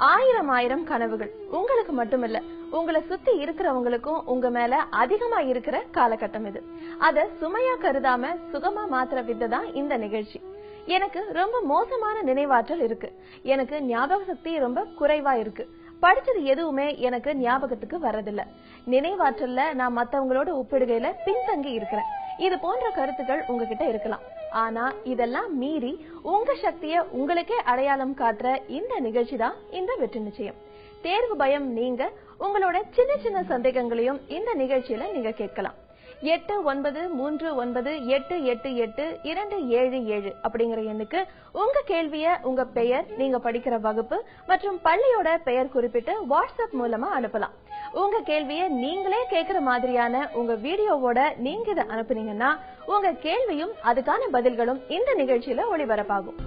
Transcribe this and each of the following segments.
ஆயிரம் கனவுகள் உங்களுக்கு மட்டுமில்ல, உங்களை சுத்தி இருக்கிறவங்களுக்கும் உங்க மேல அதிகமா இருக்கிற காலகட்டம் இது. அத சுமையா கருதாம சுகமா மாத்திர வித்தை தான் இந்த நிகழ்ச்சி. எனக்கு ரொம்ப மோசமான நினைவாற்றல் இருக்கு, எனக்கு ஞாபக சக்தி ரொம்ப குறைவா இருக்கு, படிச்சது எதுவுமே எனக்கு ஞாபகத்துக்கு வரதில்ல, நினைவாற்றல்ல நான் மத்தவங்களோட ஒப்பிடுகையில பின்தங்கி இருக்கிறேன். இது போன்ற கருத்துக்கள் உங்ககிட்ட இருக்கலாம். ஆனா இதெல்லாம் மீறி உங்க சக்திய உங்களுக்கே அடையாளம் காட்டுற இந்த நிகழ்ச்சி தான் இந்த வெற்றி நிச்சயம். தேர்வு பயம் நீங்க உங்களோட சின்ன சின்ன சந்தேகங்களையும் இந்த நிகழ்ச்சியில நீங்க கேட்கலாம். 8939888277 அப்படிங்கிற எண்ணுக்கு உங்க கேள்விய, உங்க பெயர், நீங்க படிக்கிற வகுப்பு மற்றும் பள்ளியோட பெயர் குறிப்பிட்டு வாட்ஸ்அப் மூலமா அனுப்பலாம். உங்க கேள்விய நீங்களே கேட்கிற மாதிரியான உங்க வீடியோவோட நீங்க இதை அனுப்புனீங்கன்னா உங்க கேள்வியும் அதுக்கான பதில்களும் இந்த நிகழ்ச்சியில ஒளிபரப்பாகும்.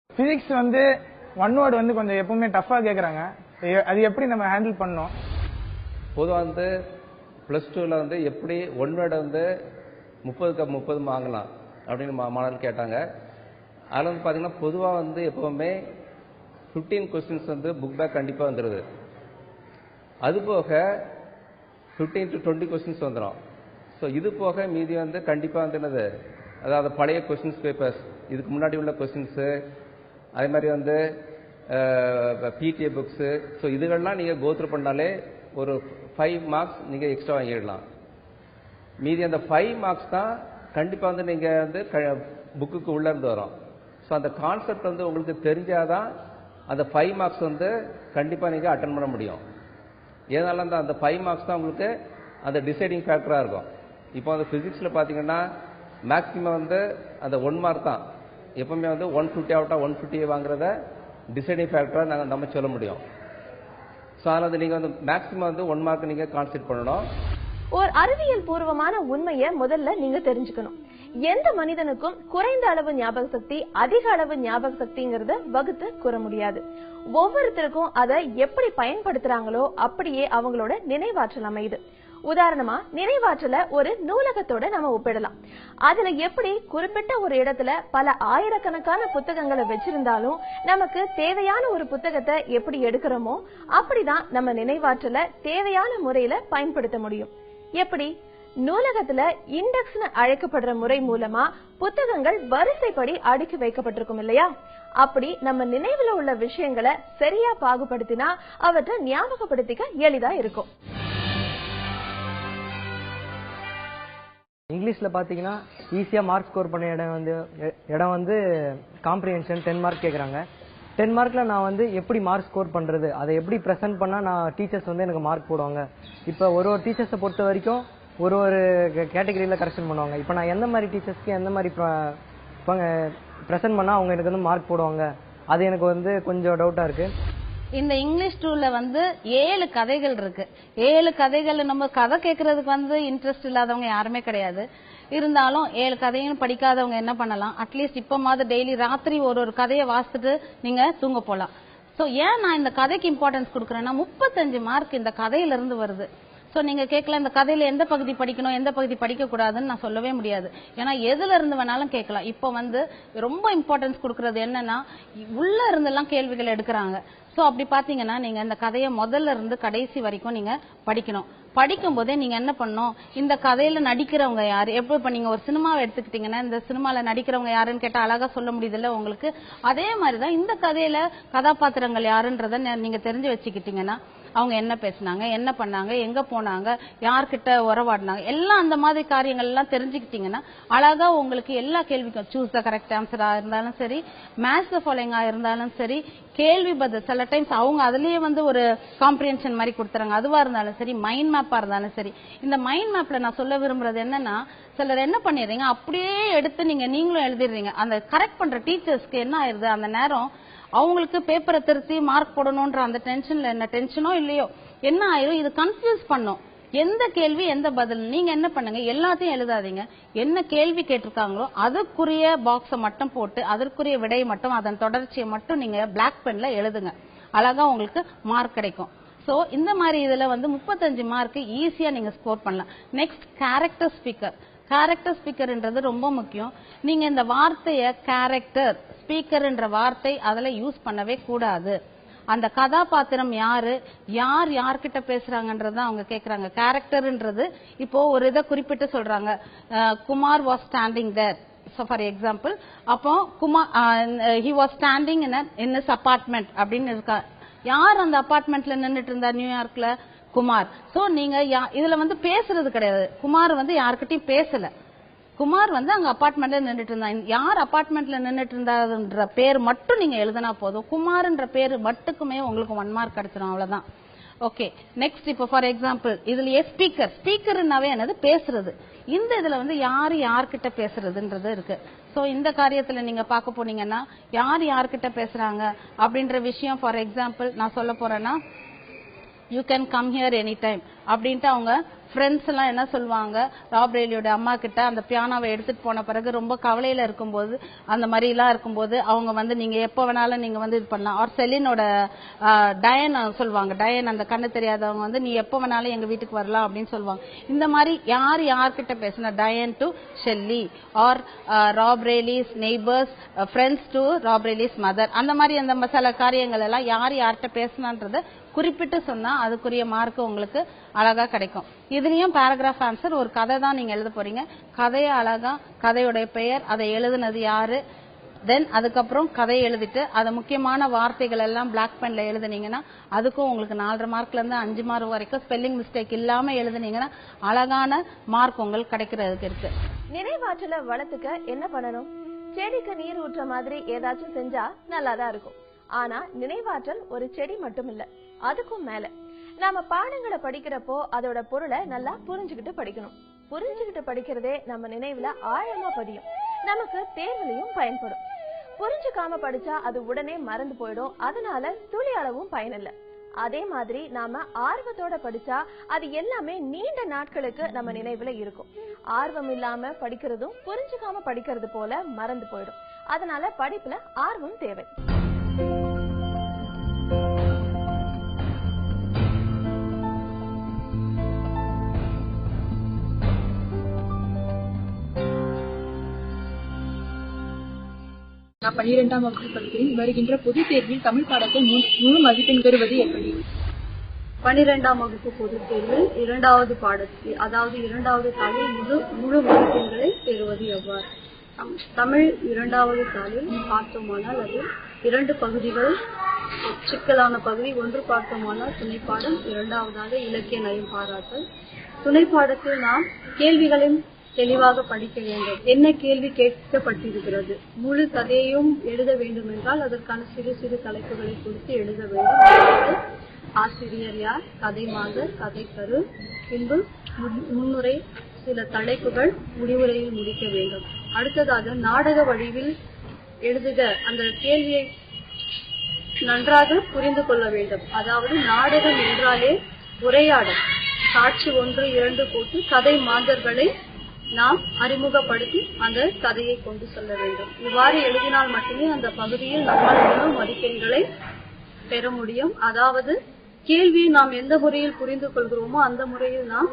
பிசிக்ஸ் வந்து ஒன் வேர்டு வந்து கொஞ்சம் எப்பவுமே டஃபா கேக்குறாங்க, அது எப்படி நம்ம ஹேண்டில் பண்ணோம்? பொதுவாக வந்து +2ல வந்து எப்படி ஒன் வேர்டை வந்து 30க்கு 30 வாங்கலாம் அப்படின்னு மாணவர்கள் கேட்டாங்க. அதில் வந்து பார்த்தீங்கன்னா பொதுவாக வந்து எப்பவுமே 15 கொஸ்டின்ஸ் வந்து புக் பேக் கண்டிப்பாக வந்துடுது. அதுபோக 15 to 20 கொஸ்டின்ஸ் வந்துடும். ஸோ இது போக மீதி வந்து கண்டிப்பாக வந்து என்னது, அதாவது பழைய கொஸ்டின்ஸ் பேப்பர்ஸ், இதுக்கு முன்னாடி உள்ள கொஸ்டின்ஸு, அதே மாதிரி வந்து பிடிஏ புக்ஸு. ஸோ இதுகள்லாம் நீங்கள் கோத்ரூ பண்ணாலே ஒரு 5 மார்க்ஸ் நீங்கள் எக்ஸ்ட்ரா வாங்கிடலாம். மீதி அந்த 5 மார்க்ஸ் தான் கண்டிப்பாக வந்து நீங்கள் வந்து புக்குக்கு உள்ளே இருந்து வரும். ஸோ அந்த கான்செப்ட் வந்து உங்களுக்கு தெரிஞ்சாதான் அந்த 5 மார்க்ஸ் வந்து கண்டிப்பாக நீங்கள் அட்டன் பண்ண முடியும். ஏனால அந்த 5 மார்க்ஸ் தான் உங்களுக்கு அந்த டிசைடிங் ஃபேக்டராக இருக்கும். இப்போ அந்த ஃபிசிக்ஸில் பார்த்தீங்கன்னா மேக்ஸிமம் வந்து அந்த 1 மார்க் தான் எப்பவுமே வந்து 150 அவுட்டா 150 வாங்குறத டிசைடிங் ஃபேக்டராக நம்ம சொல்ல முடியும். ஸோ அதனால் நீங்கள் வந்து மேக்ஸிமம் வந்து 1 மார்க் நீங்கள் கான்சென்ட்ரேட் பண்ணணும். ஒரு அறிவியல் பூர்வமான உண்மையை முதல்ல நீங்க தெரிஞ்சுக்கணும். எந்த மனிதனுக்கும் குறைந்த அளவு ஞாபக சக்தி, அதிக அளவு ஞாபக சக்திங்கிறத வகுத்து கூற முடியாது. ஒவ்வொருத்தருக்கும் அதை எப்படி பயன்படுத்துறாங்களோ அப்படியே அவங்களோட நினைவாற்றல் அமையுது. உதாரணமா நினைவாற்றல ஒரு நூலகத்தோட நம்ம ஒப்பிடலாம். அதுல எப்படி குறிப்பிட்ட ஒரு இடத்துல பல ஆயிரக்கணக்கான புத்தகங்களை வச்சிருந்தாலும் நமக்கு தேவையான ஒரு புத்தகத்தை எப்படி எடுக்கிறோமோ அப்படிதான் நம்ம நினைவாற்றல தேவையான முறையில பயன்படுத்த முடியும். எப்படி? நூலகத்துல இண்டெக்ஸ்னு அழைக்கப்படுற முறை மூலமா புத்தகங்கள் வரிசைப்படி அடுக்கி வைக்கப்பட்டிருக்கும் இல்லையா? அப்படி நம்ம நினைவுல உள்ள விஷயங்களை சரியா பாகுபடுத்தினா அவற்றை ஞாபகப்படுத்திக்க எளிதா இருக்கும். இங்கிலீஷ்ல பாத்தீங்கன்னா ஈஸியா மார்க் ஸ்கோர் பண்ண இடம் வந்து காம்ப்ரிஹென்ஷன் 10 மார்க் கேக்குறாங்க. 10 மார்க்ல நான் வந்து எப்படி மார்க் ஸ்கோர் பண்றது, அதை எப்படி பிரசன்ட் பண்ணா நான் டீச்சர்ஸ் வந்து எனக்கு மார்க் போடுவாங்க. இப்ப ஒரு டீச்சர்ஸை பொறுத்த வரைக்கும் ஒரு கேட்டகரியில கரெக்ஷன் பண்ணுவாங்க. இப்ப நான் எந்த மாதிரி டீச்சர்ஸ்க்கு எந்த மாதிரி பிரசன்ட் பண்ணா அவங்க எனக்கு வந்து மார்க் போடுவாங்க, அது எனக்கு வந்து கொஞ்சம் டவுட்டா இருக்கு. இந்த இங்கிலீஷ் 2ல வந்து 7 கதைகள் இருக்கு. 7 கதைகள் நம்ம கதை கேட்கறதுக்கு வந்து இன்ட்ரெஸ்ட் இல்லாதவங்க யாருமே கிடையாது. இருந்தாலும் 7 கதையும் படிக்காதவங்க என்ன பண்ணலாம், அட்லீஸ்ட் இப்ப மாதிரி டெய்லி ராத்திரி ஒரு கதையை வாசிச்சுட்டு நீங்க தூங்க போலாம். சோ ஏன் நான் இந்த கதைக்கு இம்பார்ட்டன்ஸ் கொடுக்கறேன்னா 35 மார்க் இந்த கதையில இருந்து வருது. சோ நீங்க கேட்கலாம் இந்த கதையில எந்த பகுதி படிக்கணும் எந்த பகுதி படிக்க கூடாதுன்னு நான் சொல்லவே முடியாது. ஏன்னா எதுல இருந்து வேணாலும் கேட்கலாம். இப்ப வந்து ரொம்ப இம்பார்ட்டன்ஸ் கொடுக்கறது என்னன்னா உள்ள இருந்து எல்லாம் கேள்விகள் எடுக்கிறாங்க. சோ அப்படி பாத்தீங்கன்னா நீங்க இந்த கதையை முதல்ல இருந்து கடைசி வரைக்கும் நீங்க படிக்கணும். படிக்கும் போதே நீங்க என்ன பண்ணணும், இந்த கதையில நடிக்கிறவங்க யாரு, எப்படி நீங்க ஒரு சினிமாவை எடுத்துக்கிட்டீங்கன்னா இந்த சினிமால நடிக்கிறவங்க யாருன்னு கேட்டா அழகா சொல்ல முடியுதுல்ல உங்களுக்கு. அதே மாதிரிதான் இந்த கதையில கதாபாத்திரங்கள் யாருன்றத நீங்க தெரிஞ்சு வச்சுக்கிட்டீங்கன்னா அவங்க என்ன பேசினாங்க, என்ன பண்ணாங்க, எங்க போனாங்க, யார்கிட்ட உறவாடினாங்க, எல்லாம் அந்த மாதிரி காரியங்கள் எல்லாம் தெரிஞ்சுக்கிட்டீங்கன்னா அழகா உங்களுக்கு எல்லா கேள்விக்கும் சூஸ் த கரெக்ட் ஆன்சரா இருந்தாலும் சரி, மேட்ச் த ஃபாலோயிங்கா இருந்தாலும் சரி, கேள்வி பதில் சில டைம்ஸ் அவங்க அதுலயே வந்து ஒரு காம்ப்ரிஹென்ஷன் மாதிரி கொடுத்துறாங்க. அதுவா இருந்தாலும் சரி, மைண்ட் மேப்பா இருந்தாலும் சரி. இந்த மைண்ட் மேப்ல நான் சொல்ல விரும்புறது என்னன்னா, சிலர் என்ன பண்ணிடுறீங்க, அப்படியே எடுத்து நீங்களும் எழுதிடுறீங்க. அந்த கரெக்ட் பண்ற டீச்சர்ஸ்க்கு என்ன ஆயிருது, அந்த நேரம் அவங்களுக்கு பேப்பரை திருத்தி மார்க் போடணும்ன்ற அந்த டென்ஷன்ல என்ன டென்ஷனோ இல்லையோ என்ன ஆயிரும், இது கன்ஃபியூஸ் பண்ணும். எந்த கேள்வி எந்த பதில். நீங்க என்ன பண்ணுங்க, எல்லாத்தையும் எழுதாதீங்க. என்ன கேள்வி கேட்டிருக்காங்களோ அதுக்குரிய பாக்ஸ மட்டும் போட்டு அதற்குரிய விடையை மட்டும் அதன் தொடர்ச்சியை மட்டும் நீங்க பிளாக் பென்ல எழுதுங்க. அழகா உங்களுக்கு மார்க் கிடைக்கும். சோ இந்த மாதிரி இதுல வந்து 35 மார்க் ஈஸியா நீங்க ஸ்கோர் பண்ணலாம். Next character speaker. கேரக்டர் ஸ்பீக்கர்ன்றது ரொம்ப முக்கியம். நீங்க இந்த வார்த்தைய கேரக்டர் ஸ்பீக்கர்ன்ற வார்த்தை அதுல யூஸ் பண்ணவே கூடாது. அந்த கதாபாத்திரம் யாரு, யார் யார்கிட்ட பேசுறாங்கன்றத அவங்க கேக்குறாங்க. கேரக்டர்ன்றது இப்போ ஒரு இதை குறிப்பிட்டு சொல்றாங்க, Kumar was standing there. So for example, அப்போ he was standing in his apartment அப்படின்னு இருக்கா. யார் அந்த அபார்ட்மெண்ட்ல நின்னுட்டு இருந்தார் நியூயார்க்ல? குமார். சோ நீங்க இதுல வந்து பேசுறது கிடையாது. குமார் வந்து யார்கிட்டயும் பேசல. குமார் வந்து அங்க அபார்ட்மெண்ட்ல நின்னுட்டு இருந்தாங்க. யார் அபார்ட்மெண்ட்ல நின்னுட்டு இருந்தாருன்ற பேர் மட்டும் நீங்க எழுதினா போதும். குமார்ன்ற பேரு மட்டுக்குமே உங்களுக்கு 1 மார்க் கிடைச்சிடும். அவ்வளவுதான். ஓகே, நெக்ஸ்ட் இப்போ ஃபார் எக்ஸாம்பிள் இதுலயே ஸ்பீக்கர். ஸ்பீக்கர்னாவே என்னது, பேசுறது. இந்த இதுல வந்து யாரு யார்கிட்ட பேசுறதுன்றது இருக்கு. சோ இந்த காரியத்துல நீங்க பார்க்க போனீங்கன்னா யார் யார்கிட்ட பேசுறாங்க அப்படின்ற விஷயம் ஃபார் எக்ஸாம்பிள் நான் சொல்ல போறேன்னா, you can come here any time அப்படின்ட்டு அவங்க ஃப்ரெண்ட்ஸ் எல்லாம் என்ன சொல்லுவாங்க, ராப் ரெய்லியோட அம்மா கிட்ட அந்த பியானோவை எடுத்துட்டு போன பிறகு ரொம்ப கவலையில இருக்கும்போது, அந்த மாதிரி எல்லாம் இருக்கும்போது அவங்க வந்து நீங்க எப்ப வேணாலும் நீங்க வந்து இது பண்ணலாம். ஆர் செலினோட டயன் சொல்லுவாங்க, டயன் அந்த கண்ணு தெரியாதவங்க வந்து நீ எப்ப வேணாலும் எங்க வீட்டுக்கு வரலாம் அப்படின்னு சொல்லுவாங்க. இந்த மாதிரி யார் யார்கிட்ட பேசினா, Diane to Shelley or Rob Reilly's neighbours friends to Rob Reilly's mother, அந்த மாதிரி அந்த சில காரியங்கள் எல்லாம் யார் யார்கிட்ட பேசினான்றத குறிப்பிட்டு சொன்னா அதுக்குரிய மார்க் உங்களுக்கு அழகா கிடைக்கும். இதுலயும் பேராகிராஃப் ஆன்சர் ஒரு கதை தான் நீங்க எழுத போறீங்க. கதையை அழகா கதையுடைய பெயர், அதை எழுதுனது யாரு, தென் அதுக்கப்புறம் கதையை எழுதிட்டு அதை முக்கியமான வார்த்தைகள் எல்லாம் பிளாக் பென்ல எழுதுனீங்கன்னா அதுக்கும் உங்களுக்கு 4.5 மார்க்ல இருந்து 5 மார்க் வரைக்கும் ஸ்பெல்லிங் மிஸ்டேக் இல்லாம எழுதுனீங்கன்னா அழகான மார்க் உங்களுக்கு கிடைக்கிறதுக்கு இருக்கு. நினைவாற்றலை வளர்த்துக்க என்ன பண்ணணும்? செடிக்கு நீர் ஊற்ற மாதிரி ஏதாச்சும் செஞ்சா நல்லாதான் இருக்கும். ஆனா நினைவாற்றல் ஒரு செடி மட்டும் இல்ல, அதுக்கும் மேல. நாம பாடங்களை படிக்கிறப்போ அதோட பொருளை நல்லா புரிஞ்சுக்கிட்டு படிக்கணும். புரிஞ்சுக்கிட்டு படிக்கிறதே நம்ம நினைவுல ஆழமா பதியும், நமக்கு தேர்வுலையும் பயன்படும். புரிஞ்சுக்காம படிச்சா அது உடனே மறந்து போயிடும், அதனால துளி அளவும் பயனில்லை. அதே மாதிரி நாம ஆர்வத்தோட படிச்சா அது எல்லாமே நீண்ட நாட்களுக்கு நம்ம நினைவுல இருக்கும். ஆர்வம் இல்லாம படிக்கிறதும் புரிஞ்சுக்காம படிக்கிறது போல மறந்து போயிடும். அதனால படிப்புல ஆர்வம் தேவை. நான் 12ஆம் வகுப்பு படிக்கிறேன். வருகின்ற பொதுத் தேர்வில் தமிழ் பாடத்தை முழு மதிப்பெண் பெறுவது எப்படி? 12ஆம் வகுப்பு பொதுத் தேர்வில் 2வது பாடத்தில், அதாவது 2வது தாளில் முழு மதிப்பெண்களை பெறுவது எவ்வாறு? தமிழ் 2வது தாளில் பார்த்தோமானால் அது 2 பகுதிகள் சிக்கலான பகுதி. 1 பார்த்தோமானால் துணைப்பாடம், 2வதாக இலக்கிய நயம் பாராட்டல். துணைப்பாடத்தில் நாம் கேள்விகளையும் தெளிவாக படிக்க வேண்டும். என்ன கேள்வி கேட்கப்பட்டிருக்கிறது, முழு கதையையும் எழுத வேண்டும் என்றால் அதற்கான சிறு சிறு தலைப்புகளை கொடுத்து எழுத வேண்டும். ஆசிரியர் யார், கதை மாதர், கதை கரு, பின்பு முன்னுரை, சில தலைப்புகள், முடிவுரையில் முடிக்க வேண்டும். அடுத்ததாக நாடக வடிவில் எழுதுக. அந்த கேள்வியை நன்றாக புரிந்து கொள்ள வேண்டும். அதாவது நாடகம் என்றாலே உரையாடல், காட்சி 1, 2 போட்டு கதை மாந்தர்களை நாம் அறிமுகப்படுத்தி அந்த கதையை கொண்டு செல்ல வேண்டும். இவ்வாறு எழுதினால் மட்டுமே அந்த பகுதியில் நம்மால் மதிப்பெண்களை பெற முடியும். அதாவது கேள்வியை நாம் எந்த முறையில் புரிந்து கொள்கிறோமோ அந்த முறையில் நாம்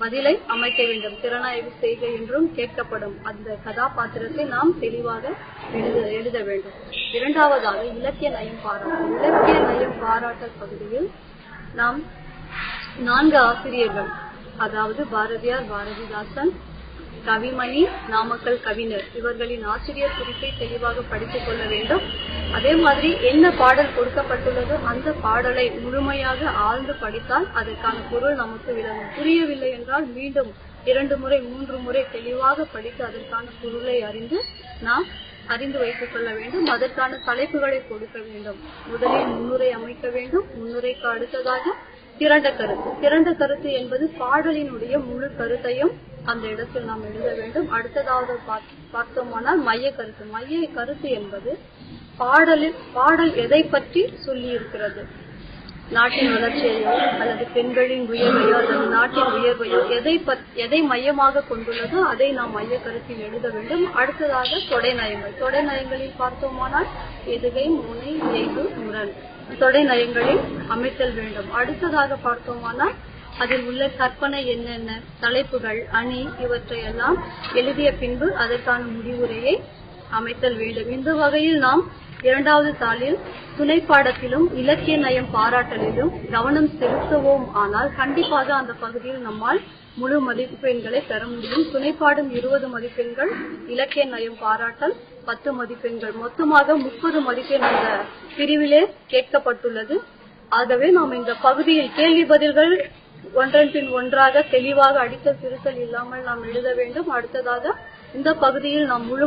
பதிலை அமைக்க வேண்டும். திறனாய்வு செய்க என்றும் கேட்கப்படும். அந்த கதாபாத்திரத்தை நாம் தெளிவாக எழுத வேண்டும். 2வதாக இலக்கிய நயம் பாராட்டல். இலக்கிய நயம் பாராட்டல் பகுதியில் நாம் 4 ஆசிரியர்கள், அதாவது பாரதியார், பாரதிதாசன், கவிமணி, நாமக்கல் கவிஞர், இவர்களின் ஆசிரியர் குறிப்பை தெளிவாக படித்துக் கொள்ள வேண்டும். அதே மாதிரி என்ன பாடல் கொடுக்கப்பட்டுள்ளதோ அந்த பாடலை முழுமையாக ஆழ்ந்து படித்தால் அதற்கான பொருள் நமக்கு விளங்கும். புரியவில்லை என்றால் மீண்டும் 2 முறை 3 முறை தெளிவாக படித்து அதற்கான பொருளை அறிந்து வைத்துக் கொள்ள வேண்டும். அதற்கான தலைப்புகளை கொடுக்க வேண்டும். முதலில் முன்னுரை அமைக்க வேண்டும். முன்னுரைக்கு அடுத்ததாக திரண்ட கருத்து. திரண்ட கருத்து என்பது பாடலினுடைய முழு கருத்தையும் அந்த இடத்தில் நாம் எழுத வேண்டும். அடுத்ததாவது பார்த்தோமானால் மைய கருத்து. மைய கருத்து என்பது பாடல் எதை பற்றி சொல்லி இருக்கிறது, நாட்டின் வளர்ச்சியையோ அல்லது பெண்களின் உயர்வையோ அல்லது நாட்டின் உயர்வையோ எதை மையமாக கொண்டுள்ளதோ அதை நாம் மைய கருத்தில் எழுத வேண்டும். அடுத்ததாக தொடை நயங்கள். தொடை நயங்களில் பார்த்தோமானால் எதுகை, முனை, இயைபு, முரண் தொடை நயங்களில் அமைத்தல் வேண்டும். அடுத்ததாக பார்த்தோமானால் அதில் உள்ள கற்பனை என்னென்ன, தலைப்புகள், அணி இவற்றையெல்லாம் எழுதிய பின்பு அதற்கான முடிவுரையை அமைத்தல் வேண்டும். இந்த வகையில் நாம் 2வது தாளில் துணை பாடத்திலும் இலக்கிய நயம் பாராட்டலிலும் கவனம் செலுத்துவோம். ஆனால் கண்டிப்பாக அந்த பகுதியில் நம்மால் முழு மதிப்பெண்களை பெற முடியும். துணைப்பாடும் 20 மதிப்பெண்கள், இலக்கிய நயம் பாராட்டல் 10 மதிப்பெண்கள், மொத்தமாக 30 மதிப்பெண் அந்த பிரிவிலே கேட்கப்பட்டுள்ளது. ஆகவே நாம் இந்த பகுதியில் கேள்வி பதில்கள் ஒன்றன் பின் ஒன்றாக தெளிவாக அடித்தல் திருத்தல் இல்லாமல் நாம் எழுத வேண்டும். அடுத்ததாக இந்த பகுதியில் நாம் முழு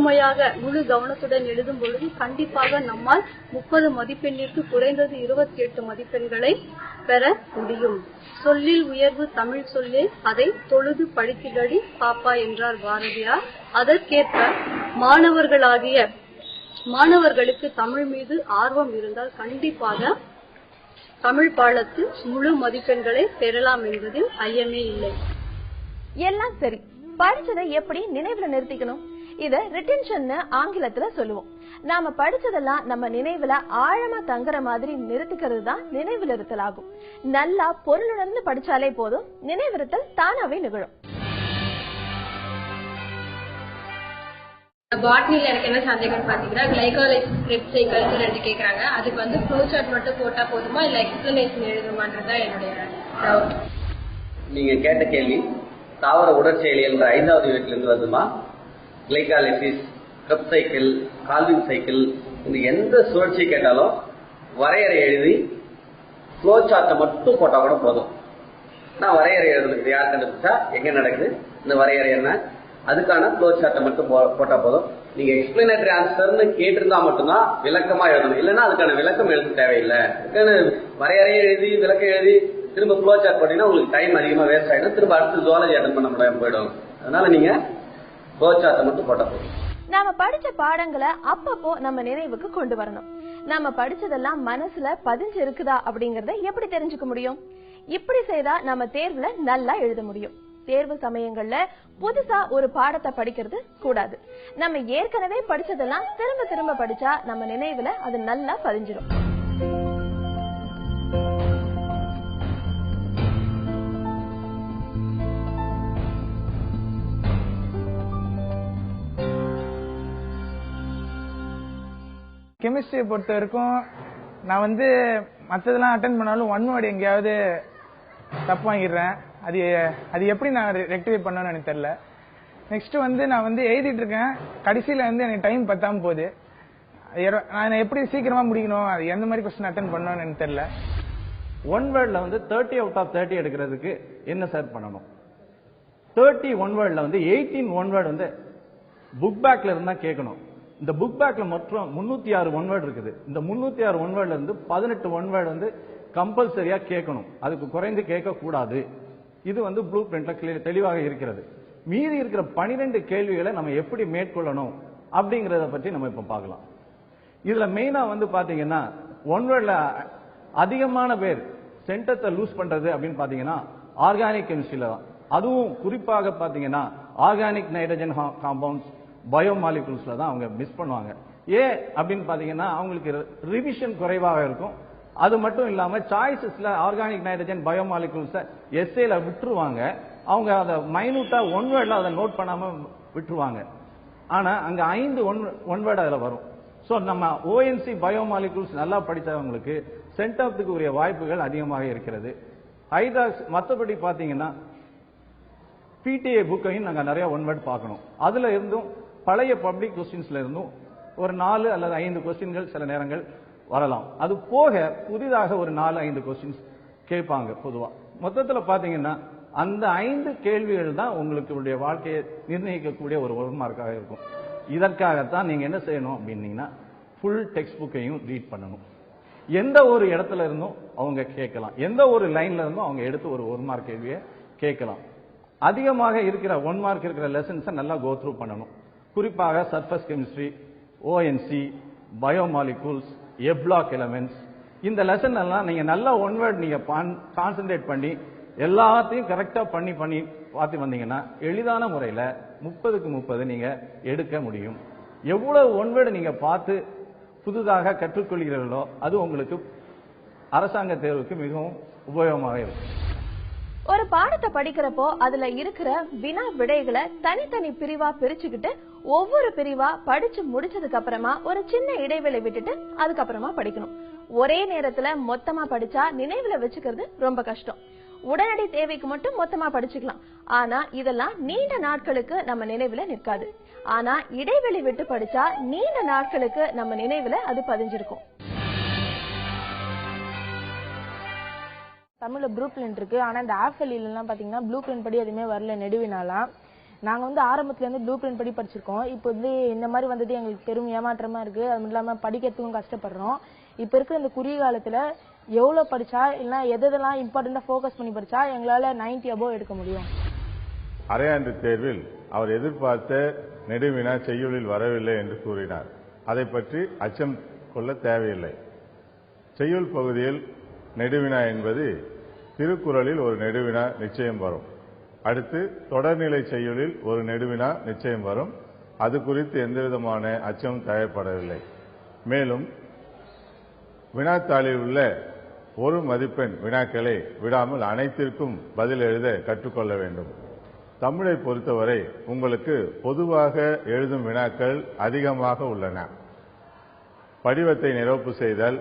கவனத்துடன் எழுதும் பொழுது கண்டிப்பாக நம்மால் 30 மதிப்பெண்ணிற்கு குறைந்தது 28 மதிப்பெண்களை பெற முடியும். சொல்லில் உயர்வு தமிழ் சொல்லே, அதை தொழுது படித்திடடி பாப்பா என்றார் பாரதியார். அதற்கேற்ப மாணவர்களுக்கு தமிழ் மீது ஆர்வம் இருந்தால் கண்டிப்பாக தமிழ் பாடத்தில் முழு மதிப்பெண்களை பெறலாம் என்பதில் ஐயமே இல்லை. எல்லாம் சரி, படிச்சதை எப்படி நினைவுல நிறுத்திக்கணும்? இத ரிட்டென்ஷன் ஆங்கிலத்துல சொல்லுவோம். நாம படிச்சதெல்லாம் நம்ம நினைவுல ஆழமா தங்குற மாதிரி நிறுத்திக்கிறது தான் நினைவுநிறுத்தல் ஆகும். நல்லா பொருளுணர்ந்து படிச்சாலே போதும், நினைவிருத்தல் தானாவே நிகழும். பாட்னில எனக்கு என்ன சந்தேகம் பாத்தீங்கன்னா, கிளைகாலிசிஸ் கிரிப்ட் சைக்கிள் 2 கேக்குறாங்க. அதுக்கு வந்து ஃப்ளோ சார்ட் மட்டும் போட்டா போதுமா இல்ல எக்ஸ்பிளனேஷன் எழுதுமான்றதா என்னுடைய டவுட். நீங்க கேட்ட கேள்வி தாவர உடற்செயலியல் என்ற 5வது யூனிட்ல இருந்து வருதுமா. Glycolysis, Krebs cycle, Calvin cycle, இந்த எந்த சுழற்சி கேட்டாலும் வரையறை எழுதி ஃப்ளோ சார்ட்டை மட்டும் போட்டா கூட போதும். நான் வரையறை எழுதுறது யார் கண்டுபிடிச்சா எங்க நடக்குது, இந்த வரையறை என்ன, அதுக்கான ஃப்ளோ சார்ட்டை மட்டும் போட்டா போதும். நீங்க எக்ஸ்பிளனேட்டரி ஆன்சர்னு கேட்டிருந்தா மட்டும்தான் விளக்கமா எழுதணும். இல்லைன்னா அதுக்கான விளக்கம் எழுத தேவையில்லை. வரையறையை எழுதி விளக்கம் எழுதி திரும்ப ஃப்ளோ சார்ட் போட்டீங்கன்னா உங்களுக்கு டைம் அதிகமா வேஸ்ட் ஆயிடும். திரும்ப அடுத்து ஜுவாலஜி அட்டன் பண்ண முடியாம போயிடும். அதனால நீங்க ஃப்ளோ சார்ட்டை மட்டும் போட்டா போதும். நாம படிச்ச பாடங்களை அப்பப்போ நம்ம நினைவுக்கு கொண்டு வரணும். நாம படிச்சதெல்லாம் மனசுல பதிஞ்சு இருக்குதா அப்படிங்கறத எப்படி தெரிஞ்சுக்க முடியும்? இப்படி செய்தா நம்ம தேர்வுல நல்லா எழுத முடியும். தேர்வு சமயங்கள்ல புதுசா ஒரு பாடத்தை படிக்கிறது கூடாது. நம்ம ஏற்கனவே படிச்சதெல்லாம் திரும்ப திரும்ப படிச்சா நம்ம நினைவுல அது நல்லா பதிஞ்சிடும். கெமிஸ்ட்ரியை பொறுத்த வரைக்கும் நான் வந்து மற்றதெல்லாம் அட்டன் பண்ணாலும் 1 வேர்டு எங்கேயாவது தப்பு வாங்கிடுறேன். அது எப்படி நான் ரெக்டிஃபை பண்ணணும்னு எனக்கு தெரியல. நெக்ஸ்ட் வந்து நான் வந்து எழுதிட்டு இருக்கேன், கடைசியில வந்து எனக்கு டைம் பத்தாம போகுது. நான் எப்படி சீக்கிரமா முடிக்கணும், அது எந்த மாதிரி கொஸ்டின் அட்டன் பண்ணணும்னு எனக்கு தெரியல. 1 வேர்ட்ல வந்து 30 out of 30 எடுக்கிறதுக்கு என்ன சார் பண்ணணும்? 30 1 வேர்ட்ல வந்து 18 1 வேர்டு வந்து புக் பேக்ல இருந்தா கேட்கணும். இந்த புக் பேக்ல மொத்தம் 306 1 வேர்டு இருக்குது. இந்த 306 1 வேர்ட்ல இருந்து 18 1 வேர்டு வந்து கம்பல்சரியா கேட்கணும். அதுக்கு குறைந்து கேட்க கூடாது. இது வந்து ப்ளூ பிரிண்ட்ல தெளிவாக இருக்கிறது. மீதி இருக்கிற 12 கேள்விகளை நம்ம எப்படி மேற்கொள்ளணும் அப்படிங்கறத பற்றி நம்ம இப்ப பார்க்கலாம். இதுல மெயினா வந்து பாத்தீங்கன்னா 1 வேர்ட்ல அதிகமான பேர் சென்டத்தை லூஸ் பண்றது அப்படின்னு பாத்தீங்கன்னா ஆர்கானிக் கெமிஸ்ட்ரியில தான். அதுவும் குறிப்பாக பாத்தீங்கன்னா ஆர்கானிக் நைட்ரஜன் காம்பவுண்ட்ஸ், பயோமாலிகுல்ஸ்ல தான் அவங்க மிஸ் பண்ணுவாங்க. ஏன் அப்படின்னு பாத்தீங்கன்னா அவங்களுக்கு ரிவிஷன் குறைவாக இருக்கும். அது மட்டும் இல்லாம சாய்ஸஸ்ல ஆர்கானிக் நைட்ரஜன் பயோமாலிகுல்ஸ் எஸ்ஏல விட்டுருவாங்க. அவங்க அதை மைனூட்டா 1 வேர்ட்ல அதை நோட் பண்ணாம விட்டுருவாங்க. ஆனா அங்க 5 1 வேர்டு அதுல வரும். சோ நம்ம ஓஎன்சி பயோமாலிகுல்ஸ் நல்லா படித்தவங்களுக்கு சென்டத்துக்கு உரிய வாய்ப்புகள் அதிகமாக இருக்கிறது. ஹைட்ராக்ஸ் மற்றபடி பாத்தீங்கன்னா பிடிஏ புக்கையும் நாங்க நிறைய 1 வேர்ட் பார்க்கணும். அதுல இருந்தும் பழைய பப்ளிக் கொஸ்டின்ஸ்ல இருந்தும் ஒரு 4 அல்லது 5 கொஸ்டின்கள் சில நேரங்கள் வரலாம். அது போக புதிதாக ஒரு 4-5 கொஸ்டின்ஸ் கேட்பாங்க பொதுவா. மொத்தத்துல பாத்தீங்கன்னா அந்த 5 கேள்விகள் தான் உங்களுக்கு வாழ்க்கையை நிர்ணயிக்கக்கூடிய ஒரு 1 மார்க்காக இருக்கும். இதற்காகத்தான் நீங்க என்ன செய்யணும் அப்படின்னீங்கன்னா ஃபுல் டெக்ஸ்ட் புக்கையும் ரீட் பண்ணணும். எந்த ஒரு இடத்துல இருந்தும் அவங்க கேட்கலாம், எந்த ஒரு லைன்ல இருந்தும் அவங்க எடுத்து ஒரு 1 மார்க் கேள்வியை கேட்கலாம். அதிகமாக இருக்கிற 1 மார்க் இருக்கிற லெசன்ஸை நல்லா கோ த்ரூ பண்ணணும். குறிப்பாக சர்ஃபேஸ் கெமிஸ்ட்ரி, ஓஎன்சி, பயோமாலிகுல்ஸ், எப்ளாக் எலமெண்ட்ஸ், இந்த லெசன் எல்லாம் நீங்க நல்ல ஒன் வேர்ட் நீங்க கான்சென்ட்ரேட் பண்ணி எல்லாத்தையும் கரெக்டா பண்ணி பார்த்து வந்தீங்கன்னா எளிதான முறையில 30க்கு 30 நீங்க எடுக்க முடியும். எவ்வளவு ஒன் வேர்டு நீங்க பார்த்து புதுதாக கற்றுக்கொள்கிறீர்களோ அது உங்களுக்கு அரசாங்க தேர்வுக்கு மிகவும் உபயோகமாக இருக்கும். ஒரு பாடத்தை படிக்கிறப்போ அதுல இருக்கிற வினா விடைகளை தனித்தனி பிரிவா பிரிச்சுக்கிட்டு ஒவ்வொரு பிரிவா படிச்சு முடிச்சதுக்கு அப்புறமா ஒரு சின்ன இடைவெளி விட்டுட்டு அதுக்கப்புறமா படிக்கணும். ஒரே நேரத்துல மொத்தமா படிச்சா நினைவுல வச்சுக்கிறது ரொம்ப கஷ்டம். உடனடி தேவைக்கு மட்டும் மொத்தமா படிச்சுக்கலாம். ஆனா இதெல்லாம் நீண்ட நாட்களுக்கு நம்ம நினைவுல நிற்காது. ஆனா இடைவெளி விட்டு படிச்சா நீண்ட நாட்களுக்கு நம்ம நினைவுல அது பதிஞ்சிருக்கும். தமிழ்ல ப்ளூ பிரிண்ட் இருக்கு. ஆனா இந்த ஆஃபெலில எல்லாம் பாத்தீங்கன்னா ப்ளூ பிரிண்ட் படி எதுவுமே வரல நெடுவினாலாம். நாங்க வந்து ஆரம்பத்துல இருந்து ப்ளூ பிரிண்ட் படி படிச்சிருக்கோம். இப்போ வந்து இந்த மாதிரி வந்தது எங்களுக்கு பெரும் ஏமாற்றமா இருக்கு. அது மட்டும் இல்லாம படிக்கிறதுக்கும் கஷ்டப்படுறோம். இப்ப இருக்கிற இந்த குறுகிய காலத்துல எவ்வளவு படிச்சா இல்ல எதெல்லாம் இம்பார்ட்டண்டா போக்கஸ் பண்ணி படிச்சா எங்களால 90 above எடுக்க முடியும். அரையாண்டு தேர்வில் அவர் எதிர்பார்த்த நெடுவினா செய்யுளில் வரவில்லை என்று கூறினார். அதை பற்றி அச்சம் கொள்ள தேவையில்லை. செய்யுள் பகுதியில் நெடுவினா என்பது திருக்குறளில் ஒரு நெடுவினா நிச்சயம் வரும். அடுத்து தொடர்நிலை செய்யுளில் ஒரு நெடுவினா நிச்சயம் வரும். அது குறித்து எந்தவிதமான அச்சம் தேவைப்படவில்லை. மேலும் வினாத்தாளில் உள்ள ஒரு மதிப்பெண் வினாக்களை விடாமல் அனைத்திற்கும் பதில் எழுத கற்றுக்கொள்ள வேண்டும். தமிழை பொறுத்தவரை உங்களுக்கு பொதுவாக எழுதும் வினாக்கள் அதிகமாக உள்ளன. படிவத்தை நிரப்பு செய்தல்,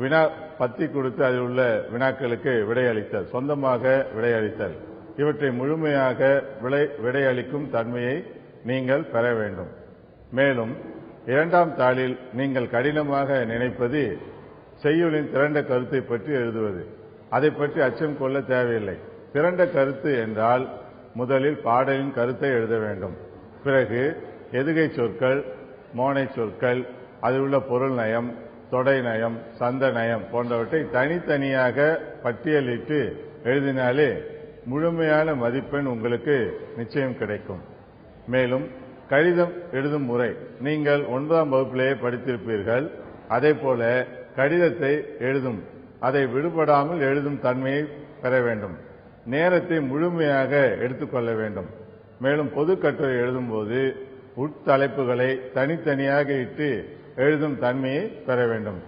வினா பத்தி கொடுத்து அதில் உள்ள வினாக்களுக்கு விடையளித்தல், சொந்தமாக விடையளித்தல், இவற்றை முழுமையாக விடையளிக்கும் தன்மையை நீங்கள் பெற வேண்டும். மேலும் இரண்டாம் தாளில் நீங்கள் கடினமாக நினைப்பது செய்யுளின் திரண்ட கருத்தை பற்றி எழுதுவது. அதை பற்றி அச்சம் கொள்ள தேவையில்லை. திரண்ட கருத்து என்றால் முதலில் பாடலின் கருத்தை எழுத வேண்டும். பிறகு எதுகை சொற்கள், மோனை சொற்கள், அதில் உள்ள பொருள் நயம், தொடை நயம், சந்த நயம் போன்றவற்றை தனித்தனியாக பட்டியலிட்டு எழுதினாலே முழுமையான மதிப்பெண் உங்களுக்கு நிச்சயம் கிடைக்கும். மேலும் கடிதம் எழுதும் முறை நீங்கள் 9ஆம் வகுப்பிலேயே படித்திருப்பீர்கள். அதே போல கடிதத்தை எழுதும் அதை விடுபடாமல் எழுதும் தன்மையை பெற வேண்டும். நேரத்தை முழுமையாக எடுத்துக்கொள்ள வேண்டும். மேலும் பொது கட்டுரை எழுதும் போது உட்தலைப்புகளை தனித்தனியாக இட்டு எழுதும் தன்மையை பெற வேண்டும்.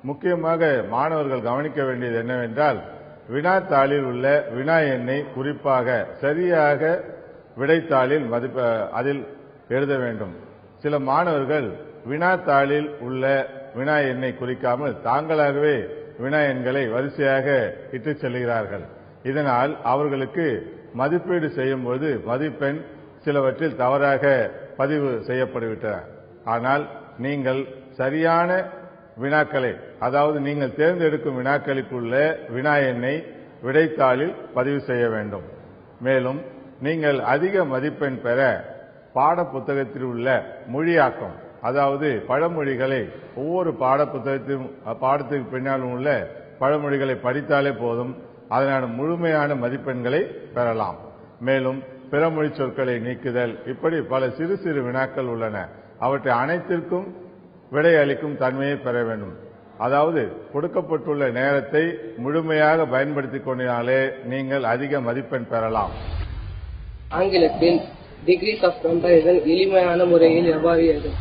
முக்கியமாக மாணவர்கள் கவனிக்க வேண்டியது என்னவென்றால் வினாத்தாளில் உள்ள வினா எண்ணை குறிப்பாக சரியாக விடைத்தாளில் அதில் எழுத வேண்டும். சில மாணவர்கள் வினாத்தாளில் உள்ள வினா எண்ணை குறிக்காமல் தாங்களாகவே வினா எண்களை வரிசையாக இட்டு செல்கிறார்கள். இதனால் அவர்களுக்கு மதிப்பீடு செய்யும் போது மதிப்பெண் சிலவற்றில் தவறாக பதிவு செய்யப்பட்டுவிட்டன. ஆனால் நீங்கள் சரியான வினாக்களை, அதாவது நீங்கள் தேர்ந்தெடுக்கும் வினாக்களுக்குள்ள வினா எண்ணை விடைத்தாளில் பதிவு செய்ய வேண்டும். மேலும் நீங்கள் அதிக மதிப்பெண் பெற பாட புத்தகத்தில் உள்ள மொழியாக்கம், அதாவது பழமொழிகளை ஒவ்வொரு பாடத்துக்கு பின்னாலும் உள்ள பழமொழிகளை படித்தாலே போதும். அதனால முழுமையான மதிப்பெண்களை பெறலாம். மேலும் பிறமொழி சொற்களை நீக்குதல், இப்படி பல சிறு சிறு வினாக்கள் உள்ளன. அவற்றை அனைத்திற்கும் விடையளிக்கும் தன்மையை பெற வேண்டும். அதாவது கொடுக்கப்பட்டுள்ள நேரத்தை முழுமையாக பயன்படுத்திக் கொண்டாலே நீங்கள் அதிக மதிப்பெண் பெறலாம். ஆங்கிலத்தில் டிகிரிஸ் ஆஃப் கம்பேரிசன் எளிமையான முறையில் எவ்வாறு எழுதும்?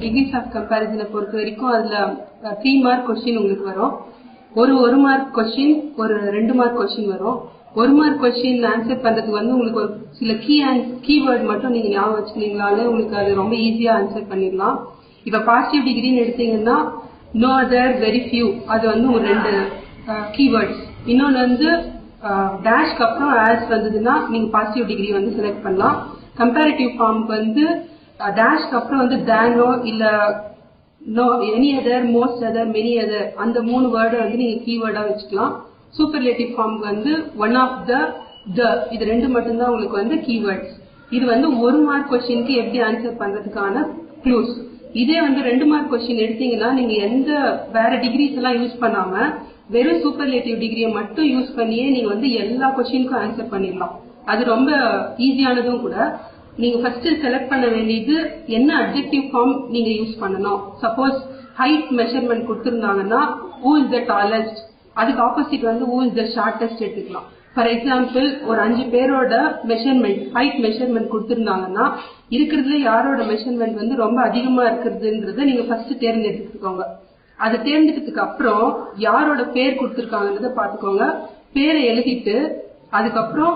டிகிரிஸ் ஆஃப் கம்பேரிசனை பொறுத்த வரைக்கும் அதுல 3 மார்க் கொஸ்டின் உங்களுக்கு வரும். ஒரு மார்க் கொஸ்டின், ஒரு 2 மார்க் கொஸ்டின் வரும். 1 மார்க் கொஸ்டின் ஆன்சர் பண்றதுக்கு உங்களுக்கு ஒரு சில கீவேர்ட் மட்டும் நீங்க ஞாபகம் வச்சுக்கிறீங்களாலே உங்களுக்கு அது ரொம்ப ஈஸியா ஆன்சர் பண்ணிடலாம். இப்ப பாசிட்டிவ் டிகிரின்னு எடுத்தீங்கன்னா நோ அதர், வெரி ஃபியூ, அது ஒரு 2 கீவேர்ட்ஸ். இன்னொன்னு டேஷ்க்கு அப்புறம் ஆஸ் வந்ததுன்னா நீங்க பாசிட்டிவ் டிகிரி செலக்ட் பண்ணலாம். கம்பேரிட்டிவ் ஃபார்முக்கு டேஷ்க்கு அப்புறம் தேனோ இல்ல no, any other, most other, many other, அந்த 3 வேர்டை நீங்க கீவேர்டா வச்சுக்கலாம். சூப்பர்லேட்டிவ் ஃபார்முக்கு ஒன் ஆஃப் த, இது 2 மட்டும்தான் உங்களுக்கு கீவேர்ட்ஸ். இது 1 மார்க் கொஸ்டினுக்கு எப்படி ஆன்சர் பண்றதுக்கான க்ளூஸ். இதே 2 மார்க் கொஸ்டின் எடுத்தீங்கன்னா நீங்க எந்த வேற டிகிரிஸ் எல்லாம் யூஸ் பண்ணாம வெறும் சூப்பர்லேட்டிவ் டிகிரியை மட்டும் யூஸ் பண்ணியே நீங்க எல்லா கொஸ்டினுக்கும் ஆன்சர் பண்ணிடலாம். அது ரொம்ப ஈஸியானதும் கூட. நீங்க ஃபர்ஸ்ட் செலக்ட் பண்ண வேண்டியது என்ன அட்ஜெக்டிவ் ஃபார்ம் நீங்க யூஸ் பண்ணணும். சப்போஸ் ஹைட் மெஷர்மெண்ட் கொடுத்திருந்தாங்கன்னா who is the tallest, அதுக்கு ஆப்போசிட் வந்து who is the shortest எடுத்துக்கலாம். ஃபார் எக்ஸாம்பிள் ஒரு 5 பேரோட மெஷர்மெண்ட் ஹைட் மெஷர்மெண்ட் கொடுத்திருந்தாங்கன்னா இருக்கிறதுல யாரோட மெஷர்மெண்ட் வந்து ரொம்ப அதிகமா இருக்கிறதுன்றத நீங்க ஃபர்ஸ்ட் தேர்ந்தெடுத்துக்கோங்க. அதை தேர்ந்தெடுத்ததுக்கு அப்புறம் யாரோட பேர் கொடுத்திருக்காங்கன்றத பாத்துக்கோங்க. பேரை எழுதிட்டு அதுக்கப்புறம்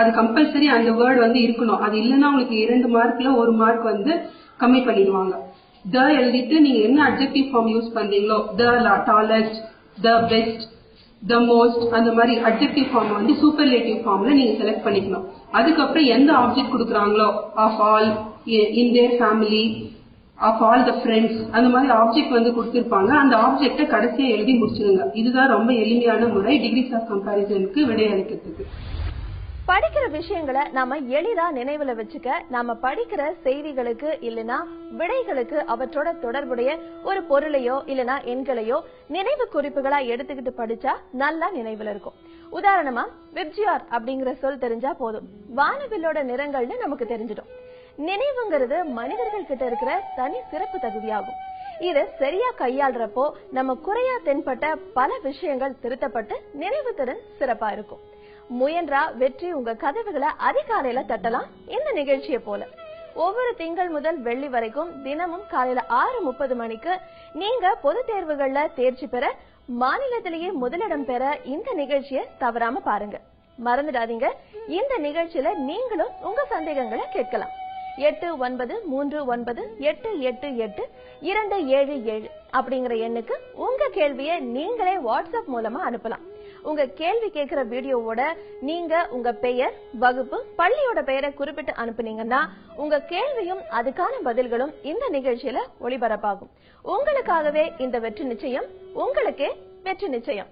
அது கம்பல்சரி அந்த வேர்டு வந்து இருக்கணும். அது இல்லைன்னா உங்களுக்கு 2 மார்க்ல 1 மார்க் வந்து கம்மி பண்ணிடுவாங்க. எழுதிட்டு நீங்க என்ன அட்ஜெக்டிவ் ஃபார்ம் யூஸ் பண்றீங்களோ டாலஸ்ட், பெஸ்ட், the most அந்த மாதிரி அட்ஜெக்டிவ் ஃபார்ம் வந்து சூப்பர்லேட்டிவ் ஃபார்ம்ல நீங்க செலக்ட் பண்ணிக்கணும். அதுக்கப்புறம் எந்த ஆப்ஜெக்ட் கொடுக்குறாங்களோ of all, in their family, of all the friends அந்த மாதிரி ஆப்ஜெக்ட் வந்து கொடுத்திருப்பாங்க. அந்த ஆப்ஜெக்ட கடைசியா எழுதி முடிச்சிருங்க. இதுதான் ரொம்ப எளிமையான முறை டிகிரிஸ் ஆஃப் கம்பாரிசனுக்கு விடையளிக்கிறதுக்கு. படிக்கிற விஷயங்களை நாம எளிதா நினைவுல வச்சுக்க நாம படிக்கிற செய்திகளுக்கு இல்லனா விடைகளுக்கு அவற்றோட தொடர்புடைய ஒரு பொருளையோ இல்லனா எண்களையோ நினைவு குறிப்புகளா எடுத்துக்கிட்டு படிச்சா நல்லா நினைவுல இருக்கும். உதாரணமா விப்ஜிஆர் அப்படிங்கிற சொல் தெரிஞ்சா போதும், வானவில்லோட நிறங்கள்னு நமக்கு தெரிஞ்சிடும். நினைவுங்கிறது மனிதர்கள் கிட்ட இருக்கிற தனி சிறப்பு தகுதியாகும். இத சரியா கையாளுறப்போ நம்ம குறையா தென்பட்ட பல விஷயங்கள் திருத்தப்பட்டு நினைவு திறன் சிறப்பா இருக்கும். முயன்றா வெற்றி உங்க கதவுகளை அதிகாலையில தட்டலாம். இந்த நிகழ்ச்சியை போல ஒவ்வொரு திங்கள் முதல் வெள்ளி வரைக்கும் தினமும் காலையில 6:30 மணிக்கு நீங்க பொது தேர்வுகள்ல தேர்ச்சி பெற, மாநிலத்திலேயே முதலிடம் பெற இந்த நிகழ்ச்சியை தவறாம பாருங்க. மறந்துடாதீங்க, இந்த நிகழ்ச்சியில நீங்களும் உங்க சந்தேகங்களை கேட்கலாம். 8939888277 அப்படிங்கிற எண்ணுக்கு உங்க கேள்வியை நீங்களே வாட்ஸ்அப் மூலமா அனுப்பலாம். உங்க கேள்வி கேட்கிற வீடியோவோட நீங்க உங்க பெயர், வகுப்பு, பள்ளியோட பெயரை குறிப்பிட்டு அனுப்புனீங்கன்னா உங்க கேள்வியும் அதுக்கான பதில்களும் இந்த நிகழ்ச்சியில ஒளிபரப்பாகும். உங்களுக்காகவே இந்த வெற்றி நிச்சயம், உங்களுக்கே வெற்றி நிச்சயம்.